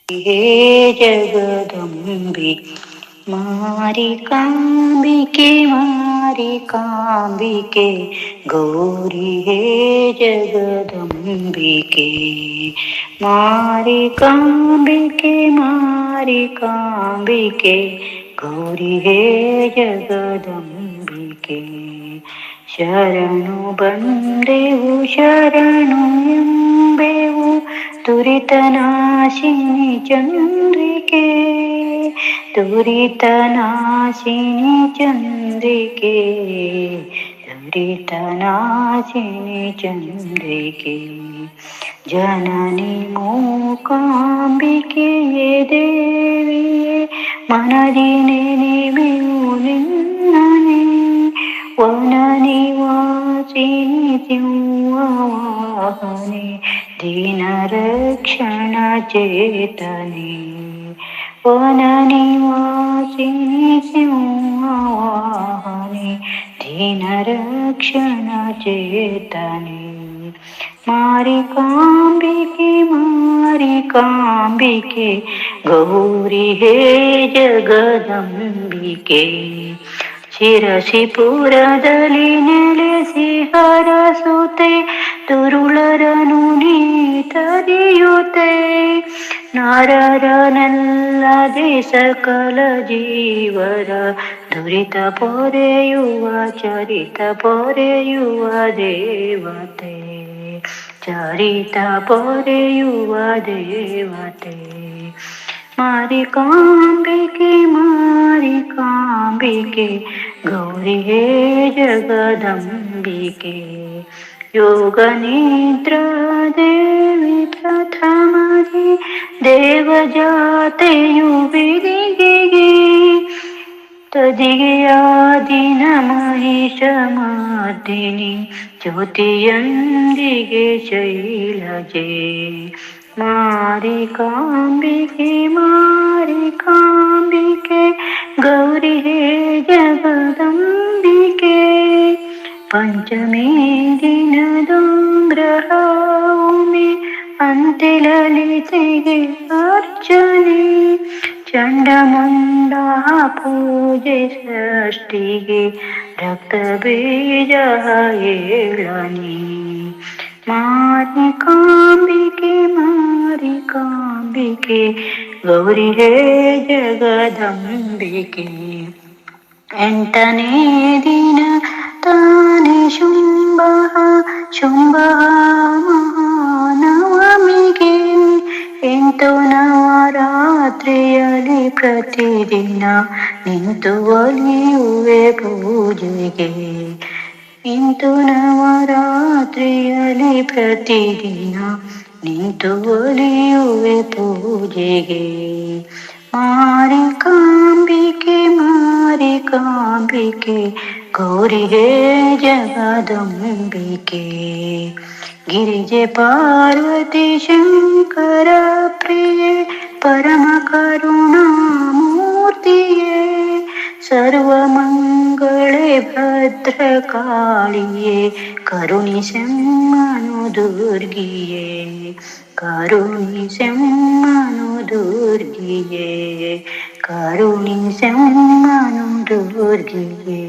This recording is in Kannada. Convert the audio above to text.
ಹೇ ಜಗದಂಬೆ ಮಾರಿ ಕಾಂಬಿಕೆ ಮಾರಿ ಕಾಂಬಿಕೆ ಗೌರಿ ಹೇ ಜಗದಂಬಿಕೆ ಮಾರಿ ಕಾಂಬಿಕೆ ಮಾರಿ ಕಾಂಬಿಕೆ ಗೌರಿ ಹೇ ಜಗದಂಬಿಕೆ ಶರಣು ಬಂದೆವು ಶರಣು ಎಂಬೆವು ತುರಿತನಾಶಿನಿ ಚಂದ್ರಿಕೆ ತುರಿತನಾಶಿನಿ ಚಂದ್ರಿಕೆ ತುರಿತನಾಶಿನಿ ಚಂದ್ರಿಕೆ ಜನನಿ ಮೂಕಾಂಬಿಕೆಯೇ ದೇವಿಯೇ ಮನದಿ ನೆನೆವೆವು ನಿನ್ನನೆ ವನ ನಿವಾಸಿನಿ ಸಿಂಹವಾಹನೆ ದೀನ ರಕ್ಷಣ ಚೇತನೆ ವನ ನಿವಾಸಿನಿ ಸಿಂಹವಾಹನೆ ದೀನ ರಕ್ಷಣ ಚೇತನೆ ಮಾರಿ ಕಾಂಬಿಕೆ ಗೌರಿ ಹೇ ಜಗದಂಬಿಕೆ ಶಿರಸಿಪುರದಲ್ಲಿ ನೆಲೆಸಿ ಹರಸುತ್ತೆ ತುರುಳರನು ನೀ ತರಿಯುತ್ತೆ ನರರನಲ್ಲದೆ ಸಕಲ ಜೀವರ ದುರಿತ ಪೊರೆಯುವ ಚರಿತ ಪೊರೆಯುವ ದೇವತೆ ಚರಿತ ಪೊರೆಯುವ ದೇವತೆ ಮಾರಿ ಕಾಂಬಿಕೆ ಗೌರಿ ಹೇ ಜಗದಂಬಿಕೆ ಯೋಗ ನಿದ್ರಾ ದೇವಿ ಪ್ರಥಮದಿ ದೇವಜಾತೆಯು ಬಿದಿಗೆಗೆ ತದಿಗೆಯಾದಿನ ಮಹಿಷ ಮರ್ದಿನಿ ಜ್ಯೋತಿಯೊಂದಿಗೆ ಶೈಲಜೆ ಮಾರಿ ಕಾಂಬಿಕೆ ಗೌರಿ ಹೇ ಜಗದಂಬಿಕೆ ಪಂಚಮಿ ದಿನದೊಂಗ್ರಹೌಮಿ ಅಂತಿಲಲಿತೆಗೆ ಅರ್ಚನೆ ಚಂಡಮುಂಡ ಪೂಜೆ ಷಷ್ಠಿಗೆ ರಕ್ತ ಬೀಜ ಏಳನೆ ಮಾರಿ ಕಾಂಬಿಕೆ ಗೌರಿ ಹೇ ಜಗದಂಬಿಕೆ ಎಂಟನೇ ದಿನ ತಾನೇ ಶುಂಭ ಮಹಾನವಮಿಗೆ ಎಂಟು ನವರಾತ್ರಿಯಲ್ಲಿ ಪ್ರತಿದಿನ ನಿಂತು ಒಲಿಯುವೆ ಪೂಜೆಗೆ ಇಂತು ನವರಾತ್ರಿಯಲ್ಲಿ ಪ್ರತಿದಿನ ನಿಂತು ಒಲಿಯುವೆ ಪೂಜೆಗೆ ಮಾರಿ ಕಾಂಬಿಕೆ ಗೌರಿ ಹೇ ಜಗದಂಬಿಕೆ ಗಿರಿಜೆ ಪಾರ್ವತಿ ಶಂಕರ ಪ್ರಿಯೆ ಪರಮ ಕರುಣಾಮೂರ್ತಿಯೇ ಸರ್ವಮಂಗಳೇ ಭದ್ರಕಾಳಿಯೇ ಕರುಣಿಸೆಮ್ಮನು ದುರ್ಗಿಯೇ ಕರುಣಿಸೆಮ್ಮನು ದುರ್ಗಿಯೇ ಕರುಣಿಸೆಮ್ಮನು ದುರ್ಗಿಯೇ